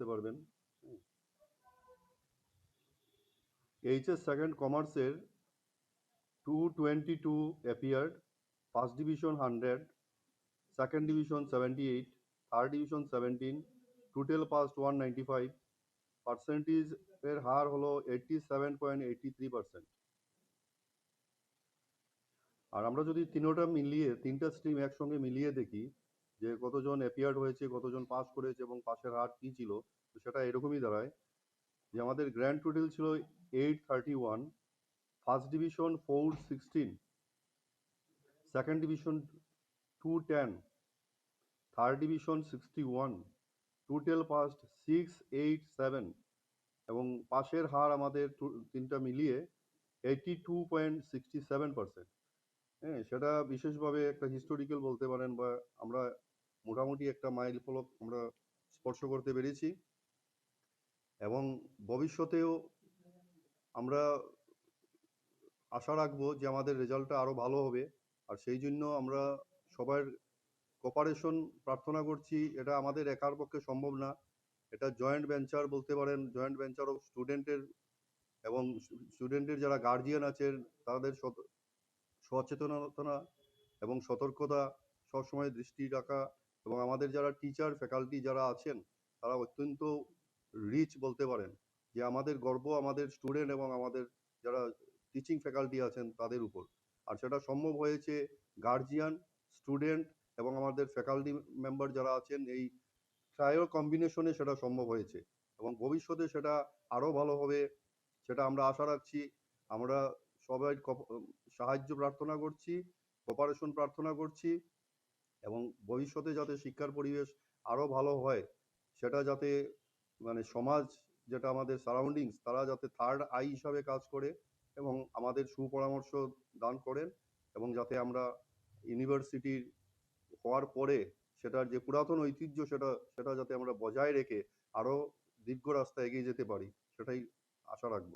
বুঝতে পারবেন। HS second কমার্সের 222 appeared, first division 100, second division 78, third division 17, total past 195, পার্সেন্টেজের হার হলো 87.83%। আর আমরা যদি তিনটা স্ট্রিম একসঙ্গে মিলিয়ে দেখি যে কতজন অ্যাপিয়ার্ড হয়েছে, কতজন পাস করেছে এবং পাসের হার কী ছিল, তো সেটা এরকমই দাঁড়ায় যে আমাদের গ্র্যান্ড টোটাল ছিল 831, first division 416, second division 210, third division 61, total past 687 এবং পাসের হার আমাদের তিনটা মিলিয়ে 82.67%। হ্যাঁ, সেটা বিশেষভাবে একটা হিস্টোরিক্যাল বলতে পারেন, বা আমরা মোটামুটি একটা মাইল ফলক আমরা স্পর্শ করতে পেরেছি এবং ভবিষ্যতেও আমরা আশা রাখবো যে আমাদের রেজাল্টটা আরও ভালো হবে। আর সেই জন্য আমরা সবার কোঅপারেশন প্রার্থনা করছি। এটা আমাদের একার পক্ষে সম্ভব না, এটা জয়েন্ট ভেঞ্চার বলতে পারেন, জয়েন্ট ভেঞ্চার অফ স্টুডেন্টের এবং স্টুডেন্টের যারা গার্জিয়ান আছেন তাদের সচেতনতা এবং সতর্কতা সবসময় দৃষ্টি রাখা, এবং আমাদের যারা টিচার ফ্যাকাল্টি যারা আছেন তারা অত্যন্ত রিচ বলতে পারেন, যে আমাদের গর্ব আমাদের স্টুডেন্ট এবং আমাদের যারা টিচিং ফ্যাকাল্টি আছেন তাদের উপর। আর সেটা সম্ভব হয়েছে গার্জিয়ান, স্টুডেন্ট এবং আমাদের ফ্যাকাল্টি মেম্বার যারা আছেন, এই ট্রায়াল কম্বিনেশনে সেটা সম্ভব হয়েছে এবং ভবিষ্যতে সেটা আরও ভালো হবে, সেটা আমরা আশা রাখছি। আমরা সবাই সাহায্য প্রার্থনা করছি, কোঅপারেশন প্রার্থনা করছি এবং ভবিষ্যতে যাতে শিক্ষার পরিবেশ আরও ভালো হয়, সেটা যাতে মানে সমাজ যেটা আমাদের সারাউন্ডিংস তারা যাতে থার্ড আই হিসাবে কাজ করে এবং আমাদের সুপরামর্শ দান করেন, এবং যাতে আমরা ইউনিভার্সিটির হওয়ার পরে সেটার যে পুরাতন ঐতিহ্য সেটা যাতে আমরা বজায় রেখে আরও দীর্ঘ রাস্তা এগিয়ে যেতে পারি, সেটাই আশা রাখবো।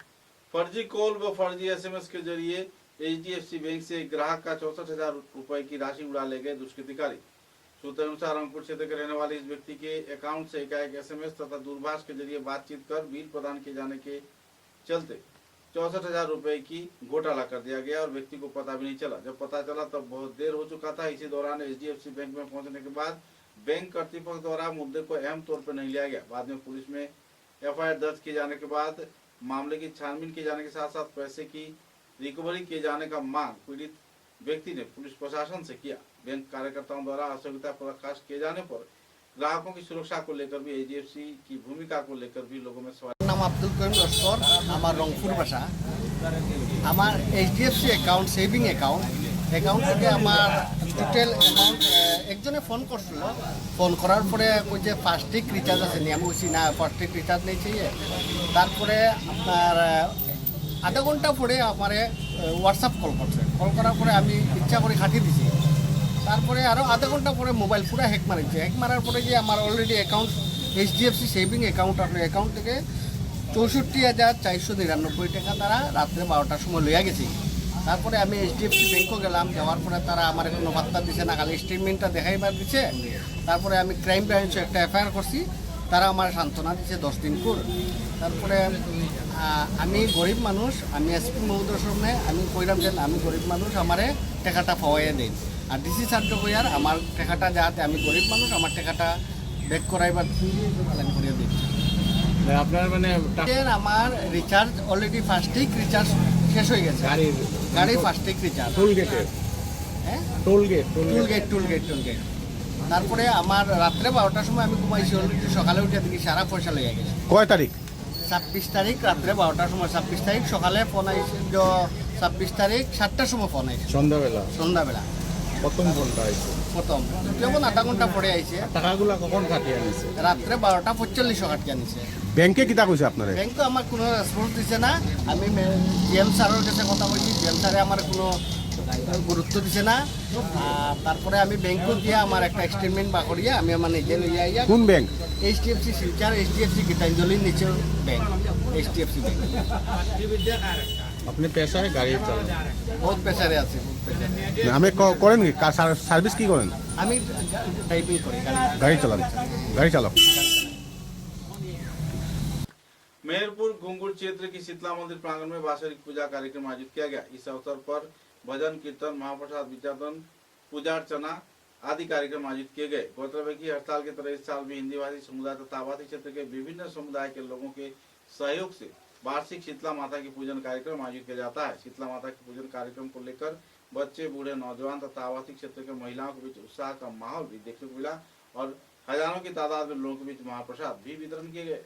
फर्जी कॉल व फर्जी एसएमएस के जरिए एचडीएफसी बैंक से एक ग्राहक का 64,000 रुपए की राशि उड़ा ले गए दुष्कृतिकारी। सूत्र अनुसार अंकुर क्षेत्र के रहने वाले इस व्यक्ति के अकाउंट से एकाएक एसएमएस तथा दूरभाष के जरिए बातचीत कर बिल प्रदान किए जाने के चलते 64,000 रुपए की घोटाला कर दिया गया और व्यक्ति को पता भी नहीं चला। जब पता चला तब बहुत देर हो चुका था। इसी दौरान एचडीएफसी बैंक में पहुंचने के बाद बैंक कर्तृपक्ष द्वारा मुद्दे को अहम तौर पर नहीं लिया गया। बाद में पुलिस में एफआईआर दर्ज किए जाने के बाद मामले की छानबीन किए जाने के साथ साथ पैसे की रिकवरी किए जाने का मांग पीड़ित व्यक्ति ने पुलिस प्रशासन से किया। बैंक कार्यकर्ताओं द्वारा असहयोगिता प्रकाश किए जाने पर ग्राहकों की सुरक्षा को लेकर भी एचडीएफसी की भूमिका को लेकर भी लोगों में सवाल। नाम अब्दुल करीम लस्कर, আমার রংপুর বাসা। আমার এইচডিএফসি অ্যাকাউন্ট সেভিং অ্যাকাউন্ট থেকে আমার টোটাল অ্যামাউন্ট একজনে ফোন করছিল। ফোন করার পরে ওই যে ফাস্টিক রিচার্জ আছে নি, আমি বলছি না ফাস্টিক রিচার্জ নেই চাইয়ে। তারপরে আপনার আধা ঘন্টা পরে আমার হোয়াটসঅ্যাপ কল করছে। কল করার পরে আমি ইচ্ছা করে খাটিয়ে দিছি। তারপরে আরও আধা ঘন্টা পরে মোবাইল পুরো হ্যাক মারিছে। হ্যাক মারার পরে যে আমার already account HDFC saving account আপনার অ্যাকাউন্ট থেকে 64,499 টাকা তারা রাত্রে 12টার সময় লইয়া গেছি। তারপরে আমি এইচডিএফসি ব্যাংকও গেলাম, যাওয়ার পরে তারা আমার কোনো বার্তা দিছে না, খালি স্টেটমেন্টটা দেখাইবার দিছে। তারপরে আমি ক্রাইম ব্রাঞ্চে একটা এফআইআর করছি, তারা আমার সান্ত্বনা দিচ্ছে 10 দিন পর। তারপরে আমি গরিব মানুষ, আমি এসপি মহোদয়ের সামনে আমি কইলাম যে আমি গরিব মানুষ, আমারে টাকাটা পাওয়াইয়া দিন। আর ডিসি সাহায্য কইয়ার আমার টাকাটা যাতে আমি গরিব মানুষ আমার টাকাটা ব্যাক করাইবার প্ল্যান করিয়ে দিচ্ছি। আপনার মানে আমার রিচার্জ অলরেডি ফাস্টিক রিচার্জ শেষ হয়ে গেছে, গাড়ির ফাস্টিক রিচার্জ টোল গেটের, হ্যাঁ টোল গেট। তারপরে আমার রাত্রে 12টার সময় আমি ঘুমাইছি, অলরেডি সকালে উঠে দেখি সারা পয়সা লেগে গেছে। কয় তারিখ? 26 তারিখ রাত্রে 12টার সময়। 26 তারিখ সকালে ফোন আইছে, 26 তারিখ 7টার সময় ফোন আইছে, সন্ধ্যাবেলা প্রথম ফোনটা আইছে। প্রথম যেমন আধা ঘন্টা পরে আইছে। টাকাগুলো কখন কাটিয়ে আনিছে? রাত্রে 12:45 কাটিয়ে আনিছে। ব্যাংকে কিতা কইছে আপনারা? ব্যাংকে আমার কোনো রেসপন্স দিছে না। আমি জিএম স্যারের কাছে কথা বলছি, জিএম স্যারে আমার কোনো গুরুত্ব দিছে না। তারপরে আমি ব্যাংকও দিয়ে আমার একটা স্টেটমেন্ট বা করিয়ে আমি আমার নিজে লইয়া আইয়া। কোন ব্যাংক? এইচডিএফসি শিলচর, এইচডিএফসি গীতাঞ্জলির নিচে ব্যাংক, এইচডিএফসি ব্যাংক। আপনি পেশায় গাড়ি চালান? বহুত পেশারে আছে। আমি করেন কি সার্ভিস কি করেন? আমি ড্রাইভিং করি, গাড়ি চালান, গাড়ি চালক। मेहरपुर घुंगुर क्षेत्र की शीतला मंदिर प्रांगण में वार्षिक पूजा कार्यक्रम आयोजित किया गया। इस अवसर पर भजन कीर्तन, महाप्रसाद वितरण, पूजा अर्चना आदि कार्यक्रम आयोजित किए गए। गौरतलब है कि हर साल की तरह इस साल भी हिंदी भाषी समुदाय तथा आवासी क्षेत्र के विभिन्न समुदाय के लोगों के सहयोग से वार्षिक शीतला माता की पूजन कार्यक्रम आयोजित किया जाता है। शीतला माता के पूजन कार्यक्रम को लेकर बच्चे, बूढ़े, नौजवान तथा आवासीय क्षेत्र के महिलाओं के बीच उत्साह का माहौल भी देखने को मिला और हजारों की तादाद में लोगों के बीच महाप्रसाद भी वितरण किए गए।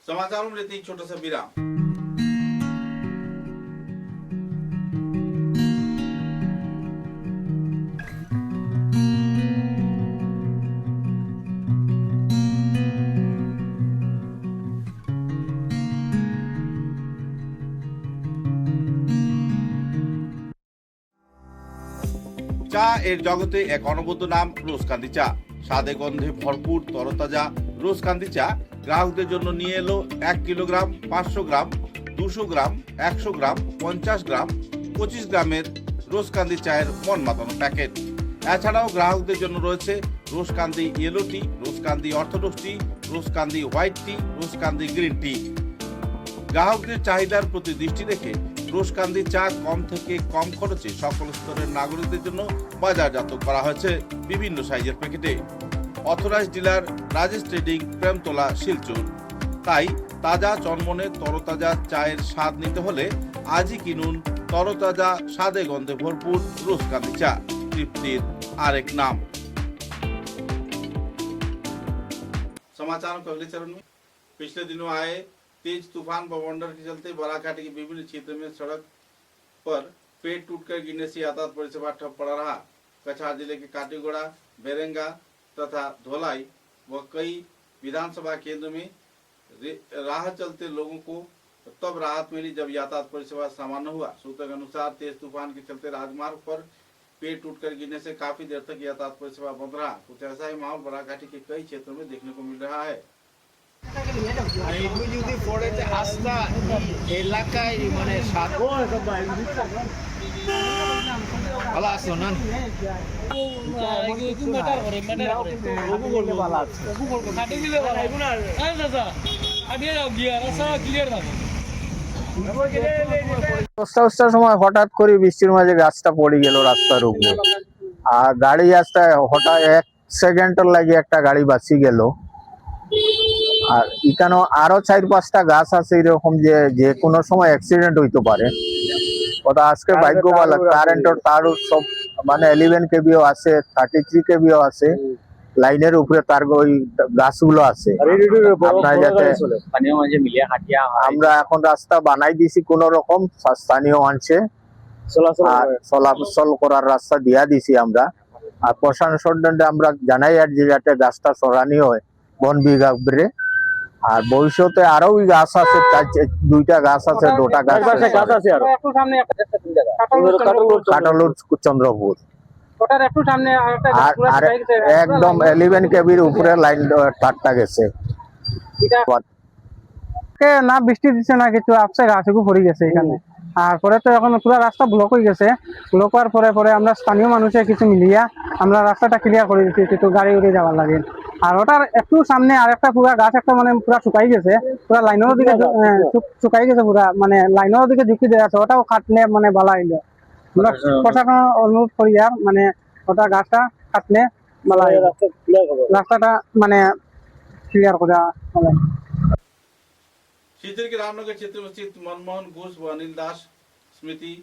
समाचारों में लेते एक छोटा सा विराम। চা এর জগতে এক অনবদ্য নাম রোজকান্দি চা। স্বাদে গন্ধে ভরপুর তরতাজা রোজকান্দি চা গ্রাহকদের জন্য নিয়ে এলো 1 কিলোগ্রাম, 500 গ্রাম, 200 গ্রাম, 100 গ্রাম, 50 গ্রাম, 25 গ্রামের রোজকান্দি চায়ের মন মাতানো প্যাকেট। এছাড়াও গ্রাহকদের জন্য রয়েছে রোজকান্দি ইয়েলো টি, রোজকান্দি অর্থোডক্স টি, রোজকান্দি হোয়াইট টি, রোজকান্দি গ্রিন টি। গ্রাহকদের চাহিদার প্রতি দৃষ্টি রেখে রোজকান্দি চা কম থেকে কম খরচে সকল স্তরের নাগরিকদের জন্য বাজারজাত করা হয়েছে বিভিন্ন সাইজের প্যাকেটে। Authorised dealer Rajesh trading, Premtala, Silchar. তাই তাজা চনমনে তরতাজা চায়ের স্বাদ নিতে হলে আজই কিনুন তরতাজা স্বাদে গন্ধে ভরপুর রোজকান্দি চা, তৃপ্তির আরেক नाम। समाचारों के अगले चरण में पिछले दिनों आए तेज तूफान बवंडर के चलते बराकाठी के विभिन्न क्षेत्रों में सड़क पर पेड़ टूटकर गिरने से यातायात परिसेवा ठप पड़ा रहा। कछार जिले के काटीगोड़ा, बेरेंगा तथा धोलाई व कई विधानसभा केंद्र में राह चलते लोगों को तब राहत मिली जब यातायात परिसेवा सामान्य हुआ। सूत्रों के अनुसार तेज तूफान के चलते राजमार्ग पर पेड़ टूटकर गिरने से काफी देर तक यातायात परिसेवा बंद रहा। कुछ ऐसा ही माहौल बराकाठी के कई क्षेत्रों में देखने को मिल रहा है। দশটার সময় হঠাৎ করে বৃষ্টির মাঝে গাছটা পড়ে গেল রাস্তার উপরে, আর গাড়ি আসতে হঠাৎ 1 সেকেন্ডের লাগে একটা গাড়ি বাঁচি গেল। আর এখানে আরো 4-5টা গাছ আছে এরকম যে কোনো সময় অ্যাক্সিডেন্ট হইতে পারে। ওটা আজকে ভাগ্য ভালো, কারেন্টের তার সব মানে 11 কেবিও আছে, 33 কেবিও আছে, লাইনের উপরে তার ওই গাছগুলো আছে। আপনার যাতে আমরা এখন রাস্তা বানাই দিছি, কোন রকম স্থানীয় মানুষে চলাচল করার রাস্তা দিয়া দিছি আমরা। আর প্রশাসন আমরা জানাই আর যে যাতে গাছটা সরানি হয় বন বিভাগে। আর ভবিষ্যতে আরো গাছ আছে, দুইটা গাছ আছে, দুটা গাছ আছে, একটু সামনে কাটালুর চন্দ্রপুর। ওটার একটু সামনে আরেকটা গাছ আর পুরো আর শুকাই গেছে, একদম 11 কেবির উপরে লাইন তারটা গেছে। না বৃষ্টি দিচ্ছে না কিছু, আপসে গাছগুলো পড়ে গেছে এখানে। আর পরে তো এখন পুরো রাস্তা ব্লক হয়ে গেছে। ব্লক হওয়ার পরে আমরা স্থানীয় মানুষের কিছু মিলিয়া আমরা রাস্তাটা ক্লিয়ার করে দিচ্ছি, কিন্তু গাড়ি উড়ে যাওয়ার লাগে। আর ওটার একটু সামনে আরেকটা পুরা গাছ একটা মানে পুরা শুকাই গেছে, পুরা লাইনের দিকে শুকাই গেছে, পুরা মানে লাইনের দিকে ঝুঁকি দেওয়া আছে, ওটাও কাটলে মানে ভালো হইলো। আমরা প্রশাসন অনুরোধ করি আর মানে ওটা গাছটা কাটলে ভালো হইলো, রাস্তাটা মানে ক্লিয়ার করা ভালো। सीकर के रामनगर क्षेत्र में स्थित मनमोहन घोष व अनिल दास स्मृति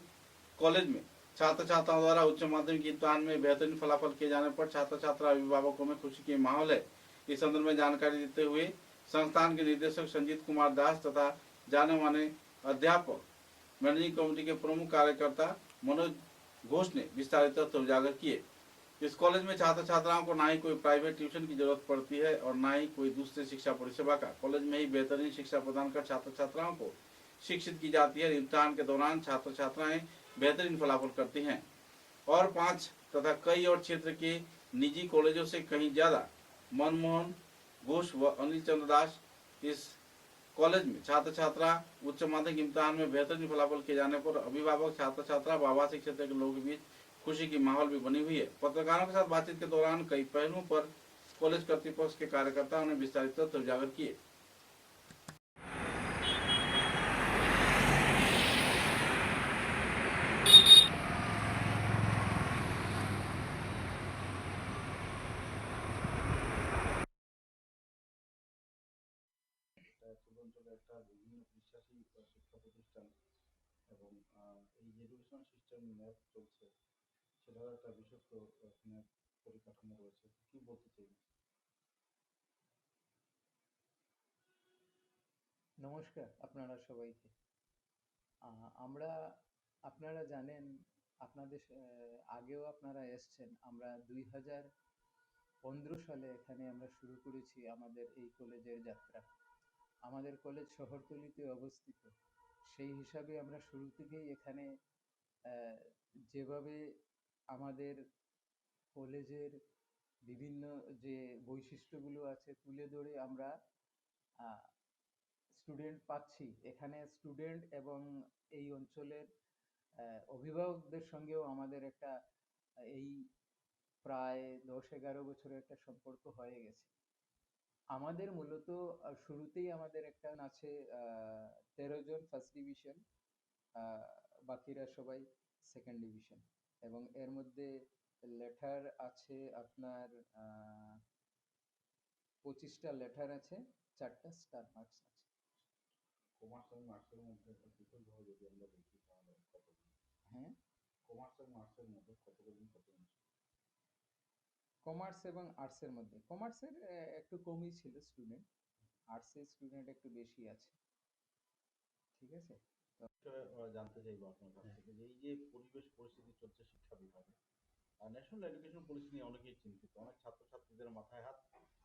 कॉलेज में छात्र छात्राओं द्वारा उच्च माध्यमिक इम्तिहान में बेहतरीन फलाफल किए जाने पर छात्र छात्रा अभिभावकों में खुशी की माहौल है। इस संदर्भ में जानकारी देते हुए संस्थान के निदेशक संजीत कुमार दास तथा जाने माने अध्यापक मैनेजिंग कमेटी के प्रमुख कार्यकर्ता मनोज घोष ने विस्तारित तथ्य उजागर किए। इस कॉलेज में छात्र छात्राओं को ना ही कोई प्राइवेट ट्यूशन की जरूरत पड़ती है और ना ही कोई दूसरे शिक्षा परिसेवा का। कॉलेज में ही बेहतरीन शिक्षा प्रदान कर छात्र छात्राओं को शिक्षित की जाती है। इम्तिहान के दौरान छात्र छात्राएं बेहतरीन फलाफल करती हैं और 5 तथा कई और क्षेत्र के निजी कॉलेजों से कहीं ज्यादा मनमोहन घोष व अनिल चंद्र दास इस कॉलेज में छात्र छात्रा उच्च माध्यमिक इम्तिहान में बेहतरीन फलाफल किए जाने पर अभिभावक छात्र छात्रा व आवासीय क्षेत्र के लोगों के बीच खुशी की माहौल भी बनी हुई है। पत्रकारों के साथ बातचीत के दौरान कई पहलुओं पर कॉलेज कर्तृपक्ष के कार्यकर्ताओं ने विस्तारित तथ्य उजागर किए। একটা বিভিন্ন বিশ্বাসী শিক্ষা প্রতিষ্ঠান এবং এই এডুকেশন সিস্টেম ম্যাপ চলছে, সেটার একটা বিশেষ এখানে পরিকাঠামো রয়েছে। কি বলতে চাই? নমস্কার আপনারা সবাইকে। আমরা, আপনারা জানেন, আপনাদের আগেও আপনারা এসছেন। আমরা 2015 সালে এখানে আমরা শুরু করেছি আমাদের এই কলেজের যাত্রা। আমাদের কলেজ শহরতলিতে অবস্থিত, সেই হিসাবে আমরা শুরু থেকেই এখানে যেভাবে আমাদের কলেজের বিভিন্ন যে বৈশিষ্ট্যগুলো আছে তুলে ধরে আমরা স্টুডেন্ট পাচ্ছি। এখানে স্টুডেন্ট এবং এই অঞ্চলের অভিভাবকদের সঙ্গেও আমাদের একটা এই প্রায় 10-11 বছরের একটা সম্পর্ক হয়ে গেছে। আমাদের মূলত শুরুতেই আমাদের একটা আছে 13 জন ফার্স্ট ডিভিশন, বাকিরা সবাই সেকেন্ড ডিভিশন, এবং এর মধ্যে লেটার আছে আপনার 25টা লেটার আছে, 4টা স্টার মার্কস আছে। কমার্স এবং আর্টসের মধ্যে বিশেষভাবে যদি আমরা দেখি তাহলে কতদিন? হ্যাঁ, কমার্স এবং আর্টসের মধ্যে কতদিন? কমার্স এবং আর্টসের মধ্যে কমার্সের একটু কমই ছিল স্টুডেন্ট, আর্টসের স্টুডেন্ট একটু বেশি আছে। ঠিক আছে, জানতে চাইবো আপনার কাছ থেকে যে এই যে পরিবেশ পরিস্থিতি চলছে শিক্ষা বিভাগে, ন্যাশনাল এডুকেশন পলিসি নিয়ে অনেকেই চিন্তিত। অনেক ছাত্রছাত্রীদের মাথায় হাত,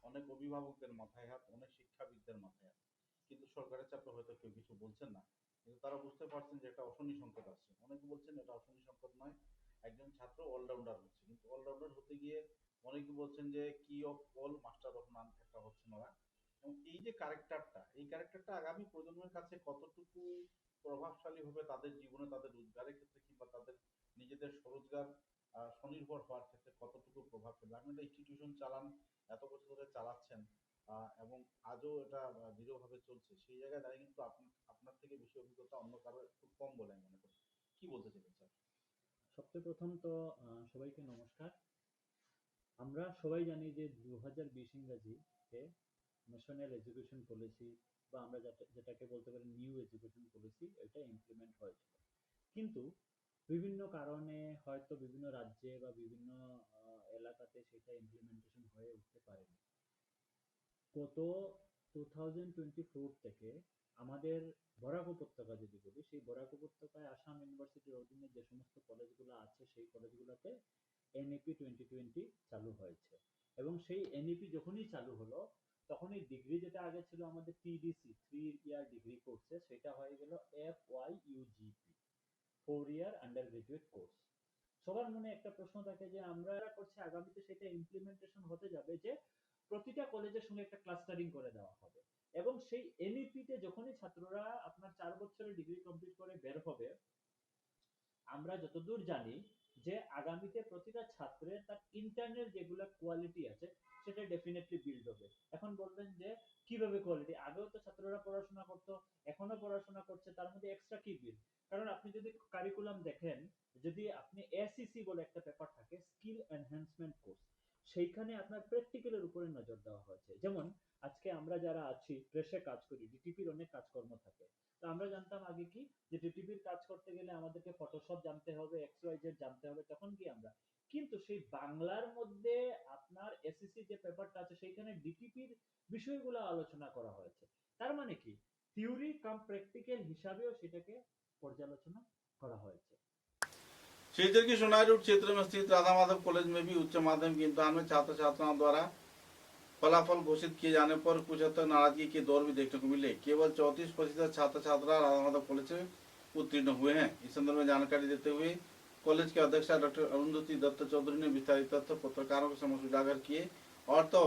অনেক অভিভাবকদের মাথায় হাত, অনেক শিক্ষাবিদদের মাথায় হাত। কিন্তু সরকারের চাপে হয়তো কেউ কিছু বলছেন না, কিন্তু তারা বুঝতে পারছেন যে একটা অশনি সংকট আসছে। অনেকে বলছেন এটা অশনি সংকট নয়, একজন ছাত্র অলরাউন্ডার হচ্ছে, কিন্তু অলরাউন্ডার হতে গিয়ে অনেকে বলছেন যে কি অফ অল মাস্টার অফ নান একটা হচ্ছেন ওরা। এবং এই যে ক্যারেক্টারটা আগামী প্রজন্মের কাছে কতটুকু প্রভাবশালী হবে তাদের জীবনে, তাদের রোজগারের ক্ষেত্রে কিংবা তাদের নিজেদের স্বরোজগার স্বনির্ভর হওয়ার ক্ষেত্রে কতটুকু প্রভাব ফেলবে? আপনি একটা ইনস্টিটিউশন চালান, এত বছর ধরে চালাচ্ছেন এবং আজও এটা দৃঢ়ভাবে চলছে, সেই জায়গায় দাঁড়িয়ে কিন্তু আপনার থেকে বেশি অভিজ্ঞতা অন্য কারো খুব কম বলে আমি মনে করি। কি বলতে চাইছেন স্যার? সবচেয়ে প্রথম তো সবাইকে নমস্কার। আমরা সবাই জানি যে 2020 ইংরাজিতে ন্যাশনাল এডুকেশন পলিসি বা আমরা যেটাকে বলতে পারি নিউ এডুকেশন পলিসি, এটা ইমপ্লিমেন্ট হয়েছিল। কিন্তু বিভিন্ন কারণে হয়তো বিভিন্ন রাজ্যে বা বিভিন্ন এলাকাতে সেটা ইমপ্লিমেন্টেশন হয়ে উঠতে পারেনি। গত 2024 থেকে আমাদের বরাক উপত্যকা যদি বলি, সেই বরাক উপত্যকায় আসাম ইউনিভার্সিটির অধীনে যে সমস্ত কলেজগুলো আছে সেই কলেজগুলোতে NEP 2020 চালু হয়েছে। এবং সেই NEP যখনই চালু হলো তখন এই ডিগ্রি যেটা আগে ছিল আমাদের টিডিসি 3 ইয়ার ডিগ্রি কোর্সে, সেটা হয়ে গেল FYUGP 4 ইয়ার আন্ডার গ্রাজুয়েট কোর্স। সবার মনে একটা প্রশ্ন থাকে যে আমরা করছি আগামীতে সেটা ইমপ্লিমেন্টেশন হতে যাবে যে প্রতিটা কলেজের সঙ্গে একটা ক্লাস্টারিং করে দেওয়া হবে, এবং সেই এনইপিতে যখনই ছাত্ররা আপনার 4 বছরের ডিগ্রি কমপ্লিট করে বের হবে, আমরা যতদূর জানি যে আগামীতে প্রতিটা ছাত্রের তার ইন্টারনাল যেগুলো কোয়ালিটি আছে সেটা ডেফিনেটলি বিল্ড হবে। এখন বলবেন যে কিভাবে কোয়ালিটি? আগেও তো ছাত্ররা পড়াশোনা করতো, এখনো পড়াশোনা করছে, তার মধ্যে এক্সট্রা কি বিল্ড? কারণ আপনি যদি কারিকুলাম দেখেন, যদি আপনি এসইসি বলে একটা পেপার থাকে, স্কিল এনহ্যান্সমেন্ট কোর্স, সেইখানে আপনার প্র্যাকটিক্যালের উপরে নজর দেওয়া হয়েছে। যেমন আজকে আমরা যারা আছি প্রেসে কাজ করি, ডিটিপির অনেক কাজকর্ম থাকে, তো আমরা জানতাম আগে কি যে ডিটিপির কাজ করতে গেলে আমাদেরকে ফটোশপ জানতে হবে, XYZ জানতে হবে, তখন কি আমরা কিন্তু সেই বাংলার মধ্যে আপনার এসএসসি যে পেপারটা আছে সেইখানে ডিটিপির বিষয়গুলো আলোচনা করা হয়েছে। তার মানে কি থিওরি কাম প্র্যাকটিক্যাল হিসাবেও সেটাকে পর্যালোচনা करा হয়েছে। क्षेत्र की सोनाई रोड क्षेत्र में स्थित राधा माधव कॉलेज में भी उच्च माध्यमिक इम्तिहान में छात्र छात्राओं द्वारा फलाफल घोषित किए जाने पर कुछ हद तक नाराजगी के दौर भी देखने को मिले। केवल 34% छात्र छात्रा राधा माधव कॉलेज से उत्तीर्ण हुए हैं। इस संदर्भ में जानकारी देते हुए कॉलेज के अध्यक्षा डॉक्टर अरुंधति दत्त चौधरी ने विस्तारित तथ्य पत्रकारों के समक्ष उजागर किए और तो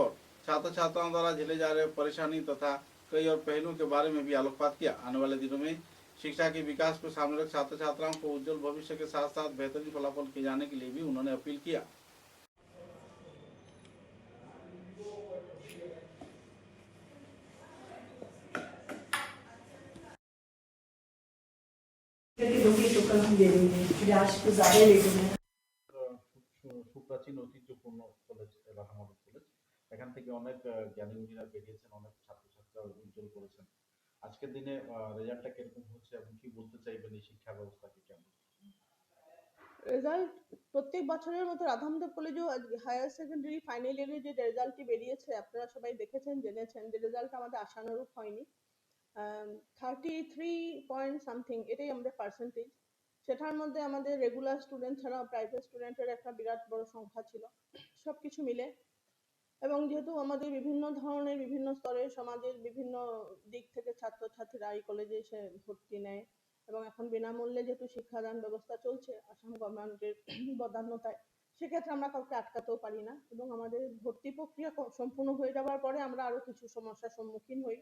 छात्र छात्राओं द्वारा झेले जा रहे परेशानी तथा कई और पहलुओं के बारे में भी आलोकपात किया। आने वाले दिनों में शिक्षा के विकास को सामने रख छात्र छात्राओं को उज्जवल भविष्य के साथ साथ बेहतरीन फलाफल किए जाने के लिए भी उन्होंने अपील किया। সুপ্রাচীন ঐতিহ্যপূর্ণ কলেজ রাধা মাধব কলেজ, এখান থেকে অনেক জ্ঞানী গুণীরা বেরিয়েছেন, অনেক ছাত্রছাত্রীরা উজ্জ্বল করেছেন। আজকের দিনে রেজাল্টটা কিরকম হচ্ছে এবং কি বলতে চাইবেন এই শিক্ষা ব্যবস্থাকে কেমন? রেজাল্ট প্রত্যেক বছরের মতো রাধা মাধব কলেজেও হায়ার সেকেন্ডারি ফাইনাল ইয়ারে যে রেজাল্টটি বেরিয়েছে আপনারা সবাই দেখেছেন, জেনেছেন যে রেজাল্ট আমাদের আশানুরূপ হয়নি। 33 পয়েন্ট সামথিং এটাই আমাদের পার্সেন্টেজ। সেটার মধ্যে আমাদের রেগুলার স্টুডেন্ট ছাড়াও প্রাইভেট স্টুডেন্টের একটা বিরাট বড় সংখ্যা ছিল। সব কিছু মিলে এবং যেহেতু আমাদের বিভিন্ন ধরনের বিভিন্ন স্তরের সমাজের বিভিন্ন দিক থেকে ছাত্রছাত্রীরা এই কলেজে এসে ভর্তি নেয় এবং এখন বিনামূল্যে যেহেতু শিক্ষাদান ব্যবস্থা চলছে আসাম গভর্নমেন্টের বদান্যতায়, সেক্ষেত্রে আমরা কাউকে আটকাতেও পারি না এবং আমাদের ভর্তি প্রক্রিয়া সম্পূর্ণ হয়ে যাওয়ার পরে আমরা আরো কিছু সমস্যার সম্মুখীন হই,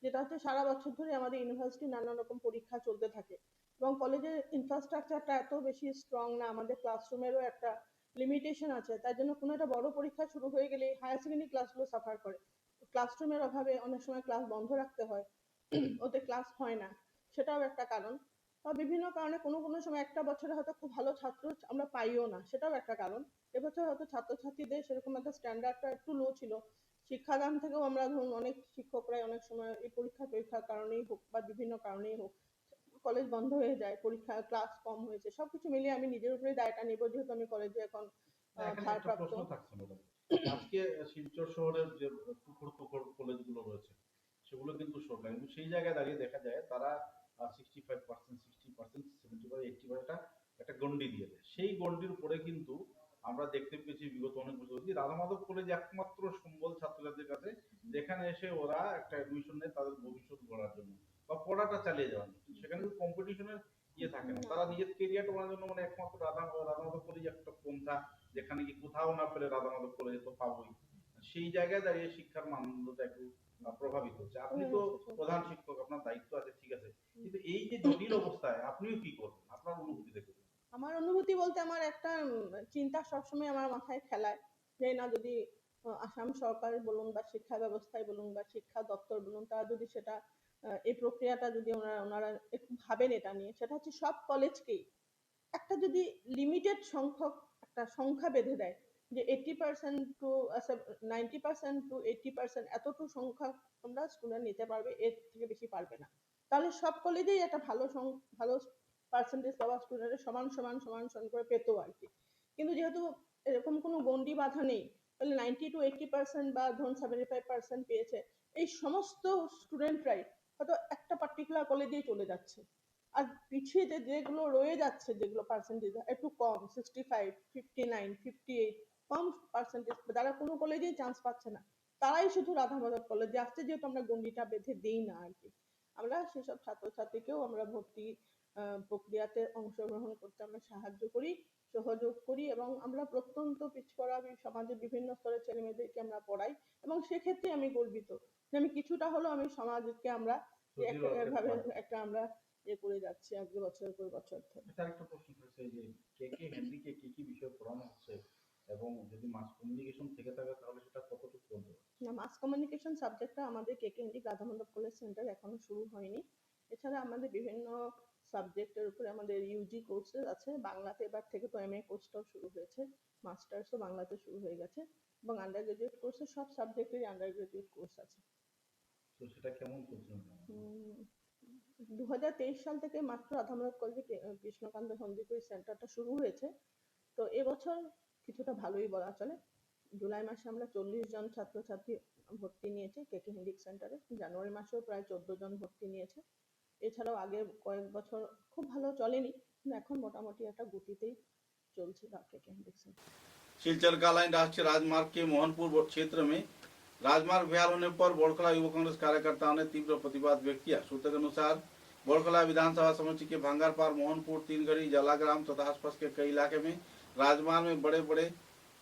যেটা হচ্ছে সারা বছর ধরে আমাদের ইউনিভার্সিটি নানা রকম পরীক্ষা চলতে থাকে এবং কলেজের ইনফ্রাস্ট্রাকচারটা এত বেশি স্ট্রং না, আমাদের ক্লাসরুমেরও একটা লিমিটেশন আছে। তাই জন্য কোনো একটা বড় পরীক্ষা শুরু হয়ে গেলে হায়ার সেকেন্ডারি ক্লাসগুলো সাফার করে। ক্লাসরুমের অভাবে অনেক সময় ক্লাস বন্ধ রাখতে হয়, ওতে ক্লাস হয় না, সেটাও একটা কারণ। বা বিভিন্ন কারণে কোনো কোনো সময় একটা বছরে হয়তো খুব ভালো ছাত্র আমরা পাইও না, সেটাও একটা কারণ। এবছর হয়তো ছাত্রছাত্রীদের সেরকম একটা স্ট্যান্ডার্ডটা একটু লো ছিল। শিক্ষাদান থেকেও আমরা ধরুন অনেক শিক্ষকরাই অনেক সময় এই পরীক্ষার কারণেই হোক বা বিভিন্ন কারণেই হোক কলেজ বন্ধ হয়ে যায়, পরীক্ষা ক্লাস কম হয়েছে, সবকিছু মিলিয়ে আমি নিজের উপরে দায়টা নিব যেহেতু আমি কলেজে এখন ভারপ্রাপ্ত। আজকে শিলচর শহরের যে টুকরো কলেজগুলো রয়েছে সেগুলো কিন্তু সরকারি, কিন্তু সেই জায়গায় দাঁড়িয়ে দেখা যায় তারা 65%, 60%, 75%, 80% একটা গন্ডি দিয়ে দেয়। সেই গন্ডির উপরে কিন্তু আমরা দেখতে পেয়েছি বিগত অনেক বছর ধরে রাধা মাধব কলেজ একমাত্র সম্বল ছাত্রছাত্রীদের কাছে, যেখানে এসে ওরা একটা অ্যাডমিশন নেয় তাদের ভবিষ্যৎ গড়ার জন্য বা পড়াটা চালিয়ে যাওয়ার জন্য। সেখানে কম্পিটিশনের থাকে না, তারা নিজের কেরিয়ার বানানোর জন্য মানে একমাত্র রাধা মাধব কলেজ একটা পন্থা, যেখানে কি কোথাও না পেলে রাধা মাধব কলেজে তো পাবোই। সেই জায়গায় দাঁড়িয়ে শিক্ষার মানদণ্ডটা একটু প্রভাবিত হচ্ছে। আপনি তো প্রধান শিক্ষক, আপনার দায়িত্ব আছে, ঠিক আছে, কিন্তু এই যে জটিল অবস্থায় আপনিও কি করবেন, আপনার অনুভূতি দেখুন। আমার অনুভূতি বলতে আমার একটা চিন্তা সবসময় আমার মাথায় খেলায় যে না যদি আসাম সরকার বলুন বা শিক্ষা ব্যবস্থায় বলুন বা শিক্ষা দপ্তর বলুন, তারা যদি সেটা এই প্রক্রিয়াটা যদি ওনারা একটু ভাবেন এটা নিয়ে, সেটা হচ্ছে সব কলেজকেই একটা যদি লিমিটেড সংখ্যক একটা সংখ্যা বেঁধে দেয় যে 80% টু 90% টু 80% এতটুকু সংখ্যা তোমরা স্টুডেন্ট নিতে পারবে, এর থেকে বেশি পারবে না, তাহলে সব কলেজেই একটা ভালো পার্সেন্টেজ পাওয়া স্টুডেন্টের সমান সমান করে পেত আর কি। কিন্তু যেহেতু এরকম কোনো গন্ডি বাধা নেই, তাহলে 90 to 80% বা ধরুন 75% পেয়েছে এই সমস্ত স্টুডেন্টরাই হয়তো একটা পার্টিকুলার কলেজেই চলে যাচ্ছে। আর পিছিয়ে যেগুলো রয়ে যাচ্ছে, যেগুলো পার্সেন্টেজ একটু কম 65, 59, 58 কম পার্সেন্টেজ, যারা কোনো কলেজেই চান্স পাচ্ছে না, তারাই শুধু রাধা মাধব কলেজে আসছে, যেহেতু আমরা গণ্ডিটা বেঁধে দিই না আর কি। আমরা সেসব ছাত্রছাত্রীকেও আমরা ভর্তি প্রক্রিয়াতে অংশগ্রহণ করতে আমরা সাহায্য করি, সহযোগ করি, এবং আমরা প্রত্যন্ত পিছপড়া সমাজের বিভিন্ন স্তরের ছেলে মেয়েদেরকে আমরা পড়াই। এবং সেক্ষেত্রে আমি গর্বিত যে আমি কিছুটা হলেও আমি সমাজকে আমরা এভাবে একটা আমরা করে যাচ্ছি আজকে বছরের পর বছর ধরে। আরেকটা প্রশ্ন করেছে যে কে হিন্দিকে কি বিষয় পড়ানো হচ্ছে, এবং যদি মাস কমিউনিকেশন থেকে থাকে তাহলে সেটা কতটুকু বলতে পারবে? না, মাস কমিউনিকেশন সাবজেক্টটা আমাদের কেকেএনডি রাধা মাধব কলেজ সেন্টার এখনো শুরু হয়নি। এছাড়া আমাদের বিভিন্ন সাবজেক্টের উপরে আমাদের ইউজি কোর্সেস আছে। বাংলাতে এবার থেকে তো এমএ কোর্সটাও শুরু হয়েছে, মাস্টার্সও বাংলাতে শুরু হয়ে গেছে, এবং আন্ডার গ্রাজুয়েট কোর্সে সব সাবজেক্টেরই আন্ডার গ্রাজুয়েট কোর্স আছে। তো সেটা কেমন চলছে? 2023 সাল থেকে মাত্র রাধা মাধব কলেজে কৃষ্ণকান্ত হন্দিপুর সেন্টারটা শুরু হয়েছে। তো এবছর কিছুটা ভালোই বলা চলে। জুলাই মাসে আমরা 40 জন ছাত্রছাত্রী ভর্তি নিয়েছে কেকেএনডি সেন্টারে। জানুয়ারি মাসেও প্রায় 14 জন ভর্তি নিয়েছে। এছাড়াও আগের কয়েক বছর খুব ভালো চলেনি, কিন্তু এখন মোটামুটি একটা গতিতেই চলছে কেকেএনডি সেন্টার। सिलचर का लाइन राष्ट्रीय राजमार्ग के मोहनपुर क्षेत्र में राजमार्ग बहाल होने पर बोड़खला युवा कांग्रेस कार्यकर्ताओं ने तीव्र प्रतिवाद व्यक्त किया। सूत्र के अनुसार बोड़खला विधानसभा समिति के भांगारपार, मोहनपुर, तीनगढ़ी, जलाग्राम तथा आसपास के कई इलाके में राजमार्ग में बड़े बड़े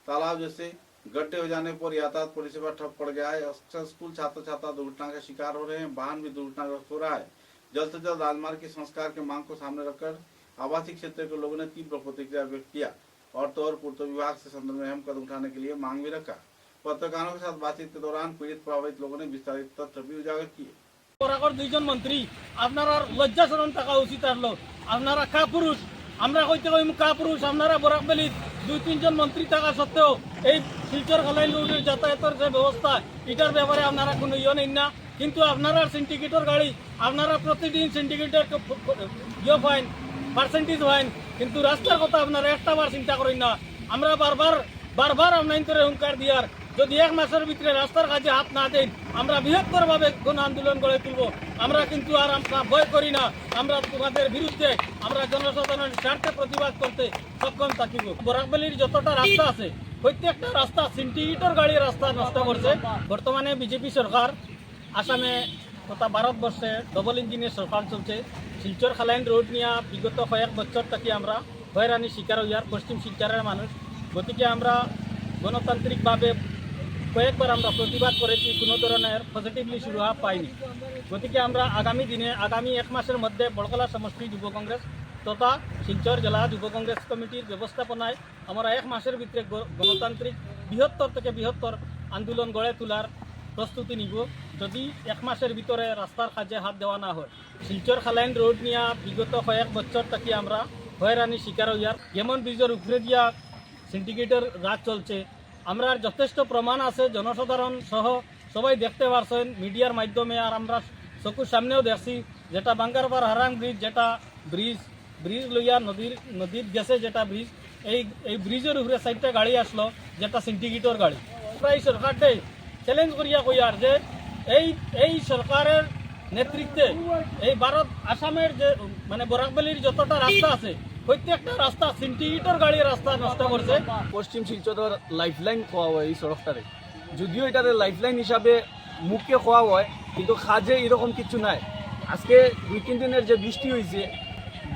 तालाब जैसे गड्ढे हो जाने पर यातायात परिसेवा ठप पड़ गया है। अक्सर स्कूल छात्र छात्रा दुर्घटना का शिकार हो रहे हैं, वाहन भी दुर्घटनाग्रस्त हो रहा है। जल्द से जल्द राजमार्ग के संस्कार की मांग को सामने रखकर आवासीय क्षेत्र के लोगों ने तीव्र प्रतिक्रिया व्यक्त किया और तो और पूर्त विभाग से संदर्भ में अहम कदम उठाने के लिए मांग भी रखा। पत्रकारों के साथ बातचीत के दौरान पीड़ित प्रभावित लोगों ने विस्तारित तथ्य भी उजागर किए। বরাবর দুইজন মন্ত্রী আপনারা লজ্জাচরণ থাকা উচিত আসলো। আপনারা কা পুরুষ, আমরা কইতে কইম কা পুরুষ। আপনারা বরাকবেলিত 2-3 জন মন্ত্রী থাকা সত্ত্বেও এই শিলচর খালাইন রোডের যাতায়াতের যে ব্যবস্থা এটার ব্যাপারে আপনারা কোনো ইয়ে নেন না। কিন্তু আপনারা সিন্ডিকেটর গাড়ি, আপনারা প্রতিদিন সিন্ডিকেটের ইয়ে ফাইন, পার্সেন্টেজ ফাইন, কিন্তু রাস্তার কথা আপনারা একটা বার চিন্তা করেন না। আমরা বারবার আপনার হুঙ্কার দিয়ার যদি 1 মাসের ভিতরে রাস্তার কাজে হাত না দেন আমরা বৃহত্তরভাবে গণ আন্দোলন গড়ে তুলব। আমরা কিন্তু আর আমরা ভয় করি না। আমরা তোমাদের বিরুদ্ধে আমরা জনসাধারণের স্বার্থে প্রতিবাদ করতে সক্ষম থাকিব। বরাকবেলির যতটা রাস্তা আছে প্রত্যেকটা রাস্তা সিন্ডিকেটর গাড়ি রাস্তা নষ্ট করছে। বর্তমানে বিজেপি সরকার আসামে তথা ভারতবর্ষে ডবল ইঞ্জিনের সরকার চলছে। শিলচর খালাইন রোড নিয়ে বিগত কয়েক বছর থেকে আমরা হয়রানির শিকার হইয়ার পশ্চিম শিলচরের মানুষ। গতিকে আমরা গণতান্ত্রিকভাবে কয়েকবার আমরা প্রতিবাদ করেছি, কোনো ধরনের পজিটিভলি শুরু হওয়া পাইনি। গতিকে আমরা আগামী 1 মাসের মধ্যে বড়খলা সমষ্টি যুব কংগ্রেস তথা শিলচর জেলা যুব কংগ্রেস কমিটির ব্যবস্থাপনায় আমরা 1 মাসের ভিতরে গণতান্ত্রিক বৃহত্তর থেকে বৃহত্তর আন্দোলন গড়ে তোলার প্রস্তুতি নিব যদি 1 মাসের ভিতরে রাস্তার কাজে হাত দেওয়া না হয়। শিলচর খালাইন রোড নিয়ে বিগত কয়েক বছর থেকে আমরা হয়রানির শিকার হইয়ার। যেমন ব্রিজের উপরে দিয়া সিন্ডিকেটের রাজ চলছে, আমরা যথেষ্ট প্রমাণ আছে, জনসাধারণ সহ সবাই দেখতে পারছেন মিডিয়ার মাধ্যমে, আর আমরা চকুর সামনেও দেখছি যেটা বাঙ্গারপার হারাং ব্রিজ, যেটা ব্রিজ লইয়া নদীর গেছে, যেটা ব্রিজ এই ব্রিজের উপরে 4টা গাড়ি আসলো, যেটা সিন্ডিকেটর গাড়ি। প্রায় সরকারকে চ্যালেঞ্জ করিয়া কইয়ার যে এই সরকারের নেতৃত্বে এই ভারত আসামের যে মানে বরাকবেলির যতটা রাস্তা আছে প্রত্যেকটা রাস্তা সিন্ডিকেটর গাড়ি রাস্তা নষ্ট করছে। পশ্চিম শিলচরের লাইফলাইন খোয়া হয় এই সড়কটারে, যদিও এটারে লাইফলাইন হিসাবে মুখে খোয়া হয় কিন্তু কাজে এরকম কিছু নাই। আজকে 2-3 দিনের যে বৃষ্টি হয়েছে,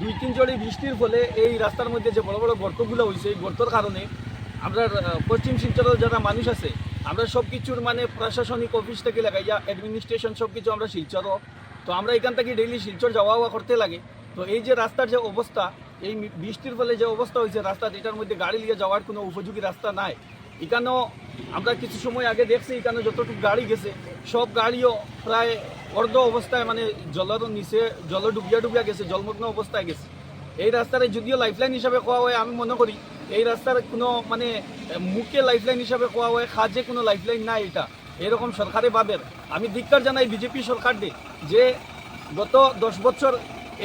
2-3 জড়ি বৃষ্টির ফলে এই রাস্তার মধ্যে যে বড় বড় গর্তগুলো হয়েছে, এই গর্তর কারণে আমরা পশ্চিম শিলচরের যারা মানুষ আছে আমরা সব কিছুর মানে প্রশাসনিক অফিস থেকে লাগাইয়া অ্যাডমিনিস্ট্রেশন সব কিছু আমরা শিলচরও, তো আমরা এখান থেকে ডেইলি শিলচর যাওয়া করতে লাগে। তো এই যে রাস্তার যে অবস্থা, এই বৃষ্টির ফলে যে অবস্থা হয়েছে রাস্তা, এটার মধ্যে গাড়ি নিয়ে যাওয়ার কোনো উপযোগী রাস্তা নাই। এখানেও আমরা কিছু সময় আগে দেখছি এখানে যতটুকু গাড়ি গেছে সব গাড়িও প্রায় অর্ধ অবস্থায় মানে জলের নিচে জল ডুবিয়া গেছে, জলমগ্ন অবস্থায় গেছে। এই রাস্তায় যদিও লাইফলাইন হিসাবে কোয়া হয়, আমি মনে করি এই রাস্তার কোনো মানে মুখে লাইফলাইন হিসাবে কোয়া হয়, কাজে কোনো লাইফলাইন নাই। এটা এরকম সরকারে ভাবের আমি ধিক্কার জানাই বিজেপি সরকারকে, যে গত 10 বছর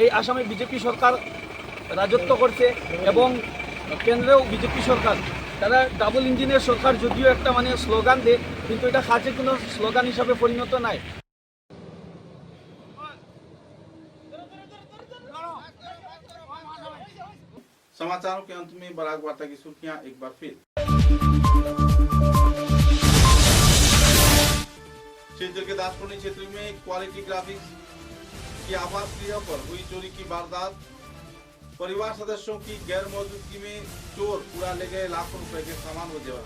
এই আসামে বিজেপি সরকার রাজত্ব করছে এবং কেন্দ্রেও বিজেপি সরকার, তারা ডাবল ইঞ্জিনের সরকার যদিও একটা মানে স্লোগান দেয় কিন্তু এটা কাজে কোনো স্লোগান হিসাবে পরিণত নাই। समाचारों के अंत में बराक वार्ता की सुर्खियां एक बार फिर। क्षेत्र के दासपुरनी क्षेत्र में क्वालिटी ग्राफिक्स की आवास गृह पर हुई चोरी की वारदात। परिवार सदस्यों की गैर मौजूदगी में चोर चुरा ले गए लाखों रुपए के सामान व जेवर।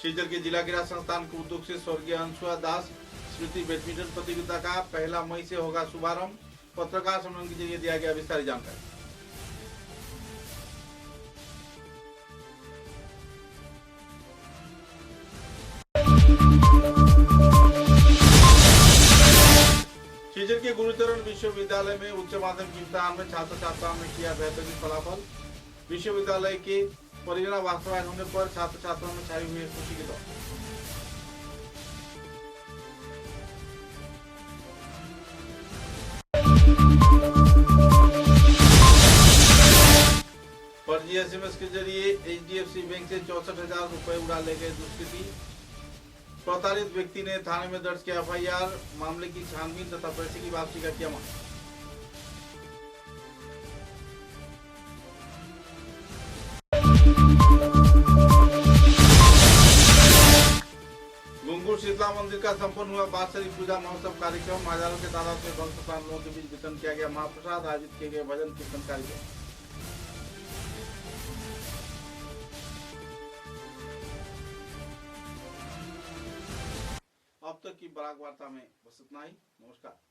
शिवचर के जिला क्रीड़ा संस्थान के उद्योग से स्वर्गीय अंशुआ दास स्मृति बैडमिंटन प्रतियोगिता का 1 मई से होगा शुभारंभ। पत्रकार सम्मेलन के जरिए दिया गया विस्तारित जानकारी। शिवचर के गुरुचरण विश्वविद्यालय में उच्च माध्यमिक इम्तिहान में छात्र छात्राओं ने किया बेहतरीन फलाफल। विश्वविद्यालय के परिणाम वास्तवायन होने पर छात्र छात्राओं में छाई हुई खुशी की दौड़। फर्जी एसएमएस के जरिए एचडीएफसी बैंक से 64,000 रुपए उड़ा ले गए दुष्कृती। प्रताड़ित व्यक्ति ने थाने में दर्ज किया एफआईआर। मामले की छानबीन तथा पैसे की वापसी का किया मांग। गुंगुर शीतला मंदिर का संपन्न हुआ बासरी पूजा महोत्सव कार्यक्रम। हजारों के तादाद में भक्त श्रद्धालुओं के बीच वितरण किया गया महाप्रसाद। आयोजित किए गए भजन कीर्तन कार्यक्रम। अब तक की बराक वार्ता में बस इतना ही। नमस्कार।